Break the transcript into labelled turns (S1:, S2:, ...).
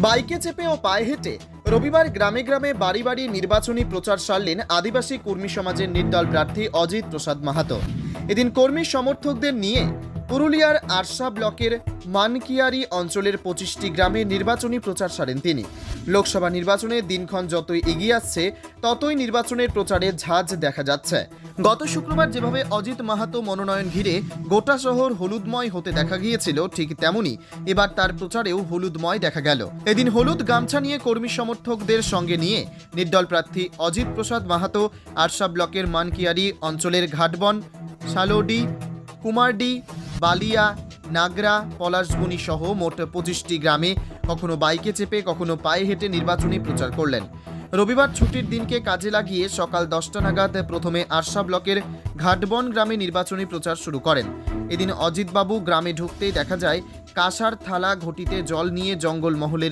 S1: বাইকে চেপে ও পায়ে হেঁটে রবিবার গ্রামে গ্রামে বাড়ি বাড়ি নির্বাচনী প্রচার সারলেন আদিবাসী কর্মী সমাজের নির্দল প্রার্থী অজিত প্রসাদ মাহাতো। এদিন কর্মী সমর্থকদের নিয়ে পুরুলিয়ার আরশা ব্লকের মানকিয়ারি অঞ্চলের 25টি গ্রামে নির্বাচনী প্রচার সারেন তিনি। লোকসভা নির্বাচনে দিনক্ষণ যতই এগিয়ে আসছে ততই নির্বাচনের প্রচারে ঝাঁজ দেখা যাচ্ছে। গত শুক্রবার যেভাবে অজিত মাহাতো মনোনয়ন ঘিরে গোটা শহর হলুদময় হতে দেখা গিয়েছিল, ঠিক তেমনি এবার তার প্রচারেও হলুদময় দেখা গেল। এদিন হলুদ গামছা নিয়ে কর্মী সমর্থকদের সঙ্গে নিয়ে নির্দল প্রার্থী অজিত প্রসাদ মাহাতো আরশা ব্লকের মানকিয়ারি অঞ্চলের ঘাটবন, শালোডি, কুমারডি, বালিয়া, নাগরা, পলাশবনি সহ মোট 25টি গ্রামে কখনো বাইকে চেপে কখনো পায়ে হেঁটে নির্বাচনী প্রচার করলেন। রবিবার ছুটির দিনকে কাজে লাগিয়ে সকাল 10টা নাগাদ প্রথমে আরশা ব্লকের ঘাটবন গ্রামে নির্বাচনী প্রচার শুরু করেন। এদিন অজিতবাবু গ্রামে ঢুকতেই দেখা যায় কাঁসার থালা ঘটিতে জল নিয়ে জঙ্গলমহলের